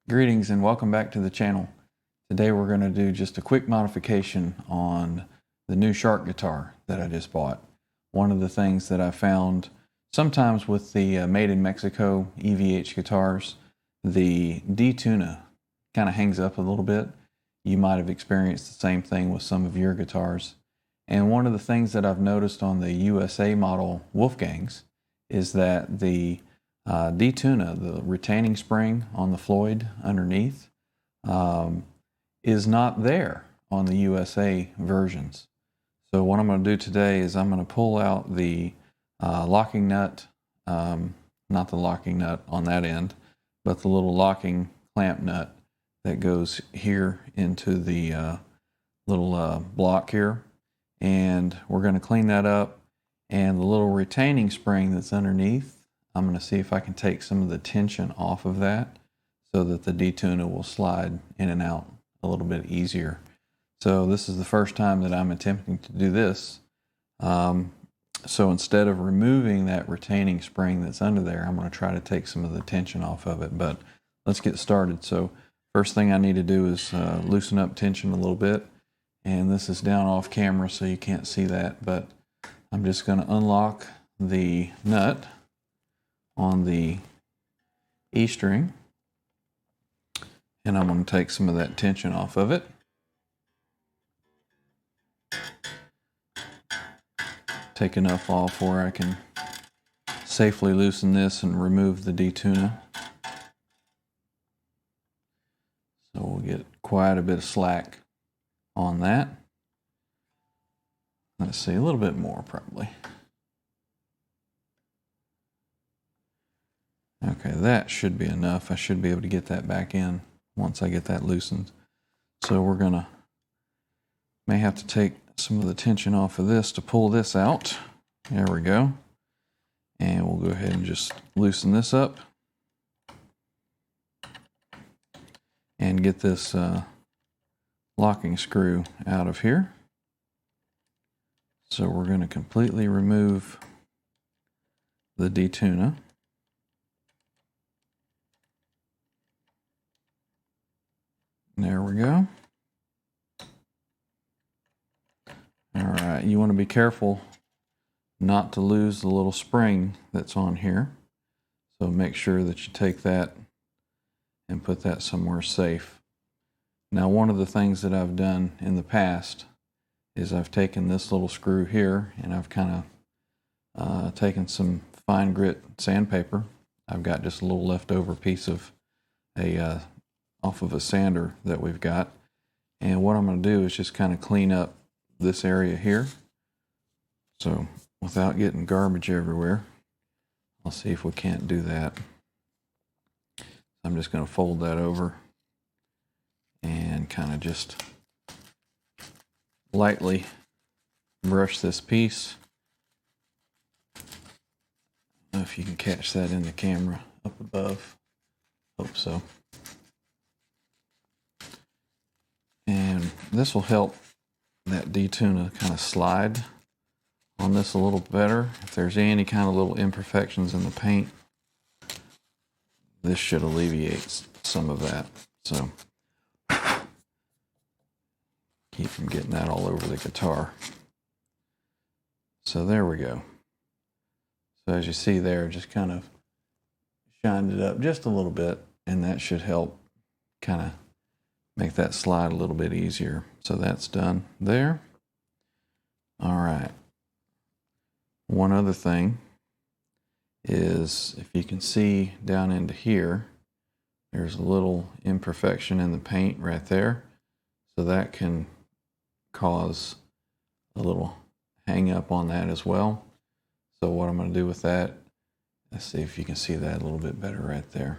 Greetings and welcome back to the channel. Today we're going to do just a quick modification on the new Shark guitar that I just bought. One of the things that I found sometimes with the made in Mexico EVH guitars, the D-Tuna kind of hangs up a little bit. You might have experienced the same thing with some of your guitars. And one of the things that I've noticed on the USA model Wolfgangs is that the D-Tuna, the retaining spring on the FLOYD underneath, is not there on the USA versions. So what I'm going to do today is I'm going to pull out the locking nut, not the locking nut on that end, but the little locking clamp nut that goes here into the little block here. And we're going to clean that up, and the little retaining spring that's underneath, I'm going to see if I can take some of the tension off of that so that the D-Tuna will slide in and out a little bit easier. So this is the first time that I'm attempting to do this. So instead of removing that retaining spring that's under there, I'm going to try to take some of the tension off of it. But let's get started. So first thing I need to do is loosen up tension a little bit. And this is down off camera so you can't see that. But I'm just going to unlock the nut on the E string, and I'm going to take some of that tension off of it. Take enough off where I can safely loosen this and remove the D-Tuna. So we'll get quite a bit of slack on that. Let's see, a little bit more probably. Okay, that should be enough. I should be able to get that back in once I get that loosened. So we're gonna, may have to take some of the tension off of this to pull this out. There we go. And we'll go ahead and just loosen this up and get this locking screw out of here. So we're gonna completely remove the D-Tuna. There we go. All right, you want to be careful not to lose the little spring that's on here. So make sure that you take that and put that somewhere safe. Now, one of the things that I've done in the past is I've taken this little screw here and I've kind of taken some fine grit sandpaper. I've got just a little leftover piece of a off of a sander that we've got, and what I'm going to do is just kind of clean up this area here. So without getting garbage everywhere, I'll see if we can't do that. I'm just going to fold that over and kind of just lightly brush this piece. I don't know if you can catch that in the camera up above. Hope so. And this will help that D-Tuna kind of slide on this a little better. If there's any kind of little imperfections in the paint, this should alleviate some of that. So keep from getting that all over the guitar. So there we go. So as you see there, just kind of shined it up just a little bit, and that should help kind of make that slide a little bit easier. So that's done there. All right. One other thing is, if you can see down into here, there's a little imperfection in the paint right there. So that can cause a little hang up on that as well. So what I'm going to do with that, let's see if you can see that a little bit better right there.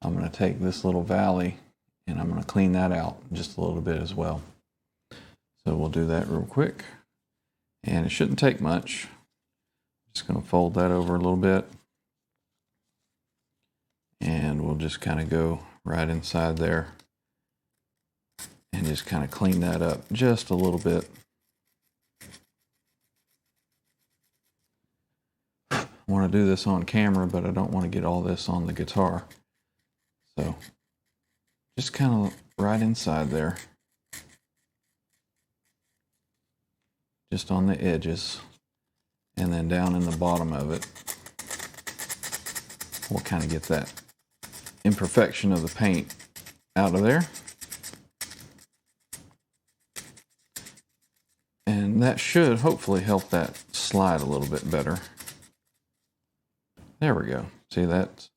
I'm going to take this little valley and I'm going to clean that out just a little bit as well. So we'll do that real quick. And it shouldn't take much. Just going to fold that over a little bit. And we'll just kind of go right inside there and just kind of clean that up just a little bit. I want to do this on camera, but I don't want to get all this on the guitar. So just kind of right inside there, just on the edges, and then down in the bottom of it, we'll kind of get that imperfection of the paint out of there. And that should hopefully help that slide a little bit better. There we go. See, that's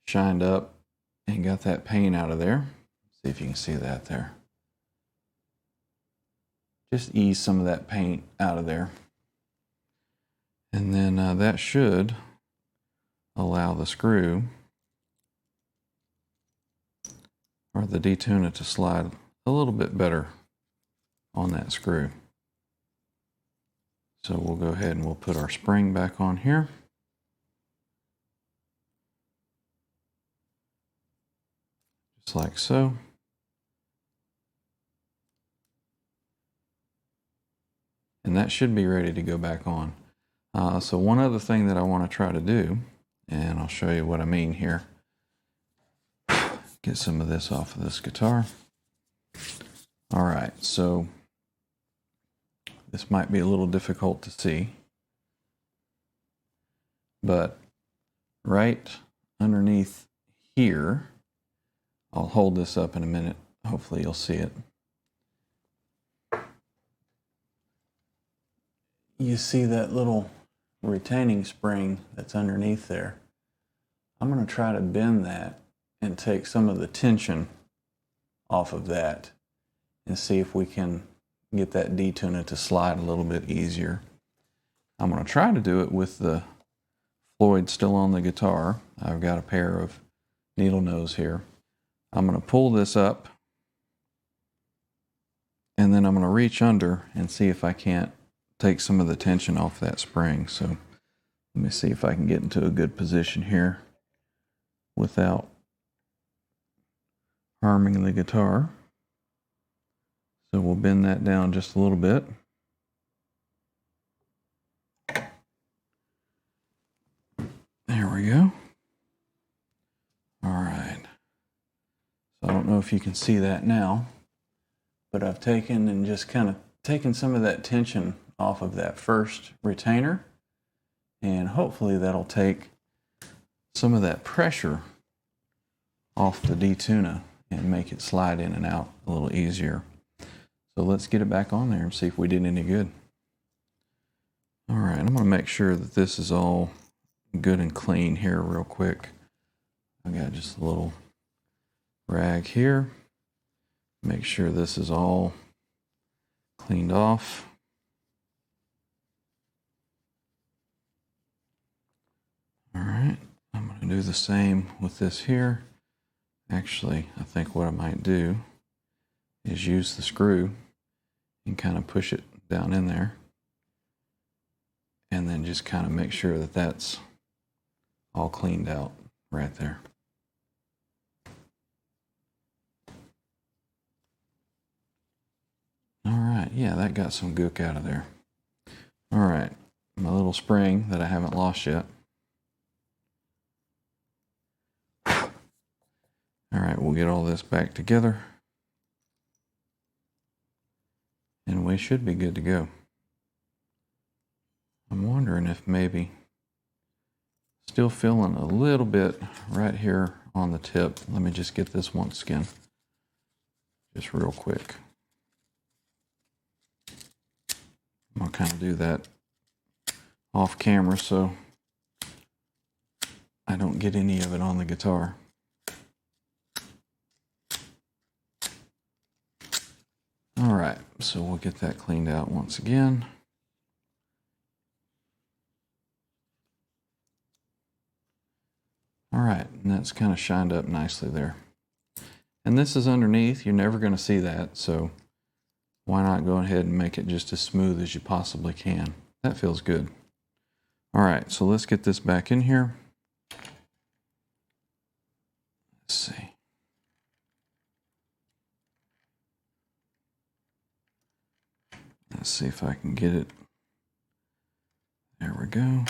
shined up and got that paint out of there. See if you can see that there. Just ease some of that paint out of there. And then that should allow the screw or the D-Tuna to slide a little bit better on that screw. So we'll go ahead and we'll put our spring back on here. Just like so. And that should be ready to go back on. So one other thing that I want to try to do, and I'll show you what I mean here. Get some of this off of this guitar. All right, so this might be a little difficult to see, but right underneath here, I'll hold this up in a minute. Hopefully you'll see it. You see that little retaining spring that's underneath there. I'm going to try to bend that and take some of the tension off of that and see if we can get that D-Tuna to slide a little bit easier. I'm going to try to do it with the FLOYD still on the guitar. I've got a pair of needle nose here. I'm going to pull this up and then I'm going to reach under and see if I can't take some of the tension off that spring. So let me see if I can get into a good position here without harming the guitar. So we'll bend that down just a little bit. There we go. All right. So I don't know if you can see that now, but I've taken and just kind of taken some of that tension off of that first retainer, and hopefully that'll take some of that pressure off the D-Tuna and make it slide in and out a little easier. So let's get it back on there and see if we did any good. All right, I'm going to make sure that this is all good and clean here real quick. I got just a little rag here. Make sure this is all cleaned off. All right, I'm going to do the same with this here. Actually, I think what I might do is use the screw and kind of push it down in there. And then just kind of make sure that that's all cleaned out right there. All right, yeah, that got some gook out of there. All right, my little spring that I haven't lost yet. All right, we'll get all this back together. And we should be good to go. I'm wondering if maybe still feeling a little bit right here on the tip. Let me just get this once again, just real quick. I'm gonna kind of do that off camera so I don't get any of it on the guitar. All right, so we'll get that cleaned out once again. All right, and that's kind of shined up nicely there. And this is underneath, you're never going to see that, so why not go ahead and make it just as smooth as you possibly can. That feels good. All right, so let's get this back in here. Let's see. Let's see if I can get it. There we go.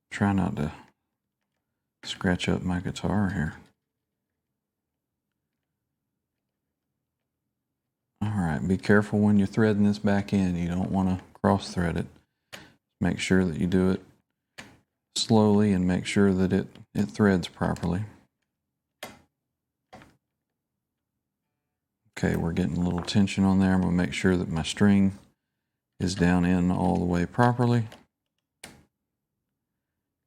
Try not to scratch up my guitar here. right, be careful when you're threading this back in. You don't want to cross thread it. Make sure that you do it slowly and make sure that it threads properly. Okay, we're getting a little tension on there. I'm going to make sure that my string is down in all the way properly.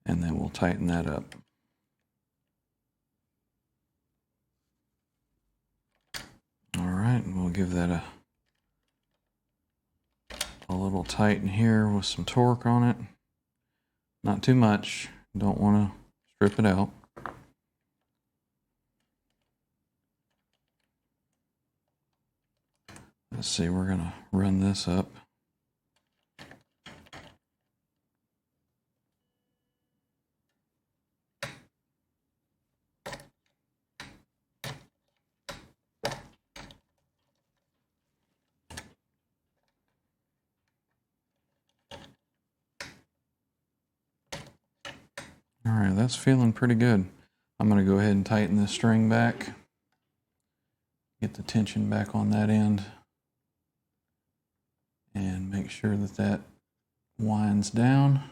And then we'll tighten that up. All right, and we'll give that a little tighten here with some torque on it. Not too much. Don't want to strip it out. Let's see, we're going to run this up. All right, that's feeling pretty good. I'm going to go ahead and tighten this string back. Get the tension back on that end. And make sure that that winds down.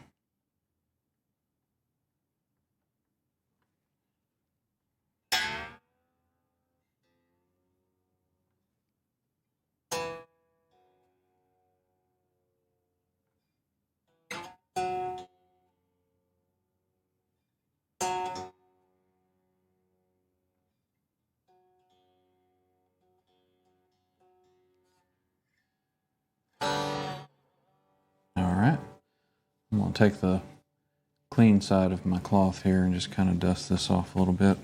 I'm going to take the clean side of my cloth here and just kind of dust this off a little bit.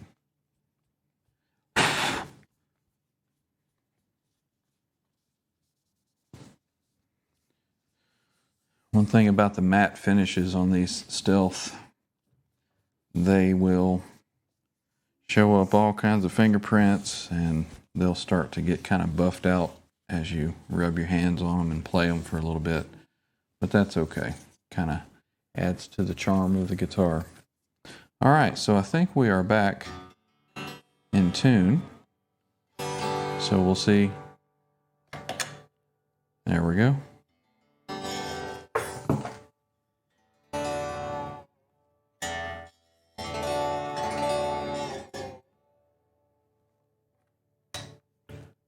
One thing about the matte finishes on these Stealth, they will show up all kinds of fingerprints and they'll start to get kind of buffed out as you rub your hands on them and play them for a little bit. But that's okay. Kind of adds to the charm of the guitar. All right, so I think we are back in tune. So we'll see. There we go.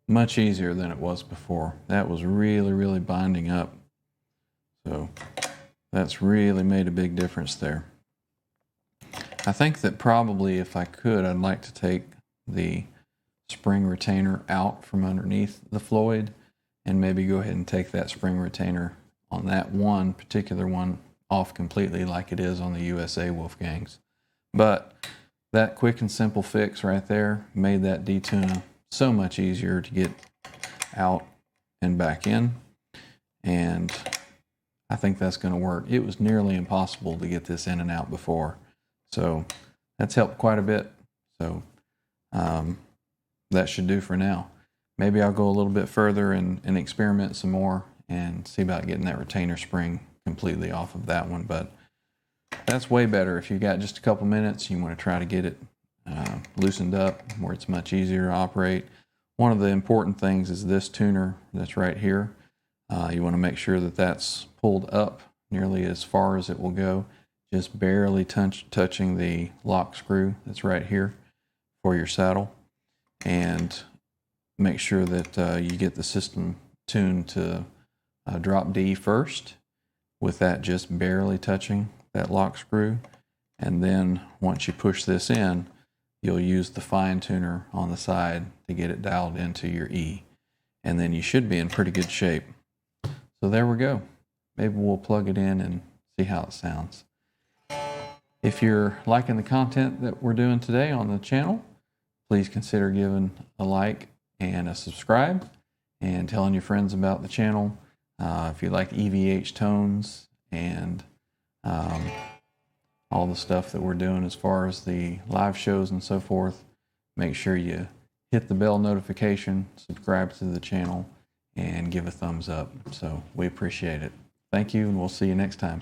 Much easier than it was before. That was really binding up. So that's really made a big difference there. I think that probably if I could, I'd like to take the spring retainer out from underneath the FLOYD and maybe go ahead and take that spring retainer on that one particular one off completely like it is on the USA Wolfgangs. But that quick and simple fix right there made that D-Tuna so much easier to get out and back in, and I think that's going to work. It was nearly impossible to get this in and out before, so that's helped quite a bit. So that should do for now. Maybe I'll go a little bit further and experiment some more and see about getting that retainer spring completely off of that one, but that's way better. If you've got just a couple minutes, you want to try to get it loosened up where it's much easier to operate. One of the important things is this tuner that's right here. You want to make sure that that's pulled up nearly as far as it will go, just barely touching the lock screw that's right here for your saddle. And make sure that you get the system tuned to drop D first, with that just barely touching that lock screw. And then once you push this in, you'll use the fine tuner on the side to get it dialed into your E. And then you should be in pretty good shape. So there we go. Maybe we'll plug it in and see how it sounds. If you're liking the content that we're doing today on the channel, please consider giving a like and a subscribe and telling your friends about the channel. If you like EVH tones and all the stuff that we're doing as far as the live shows and so forth, make sure you hit the bell notification, subscribe to the channel, and give a thumbs up. So we appreciate it. Thank you, and we'll see you next time.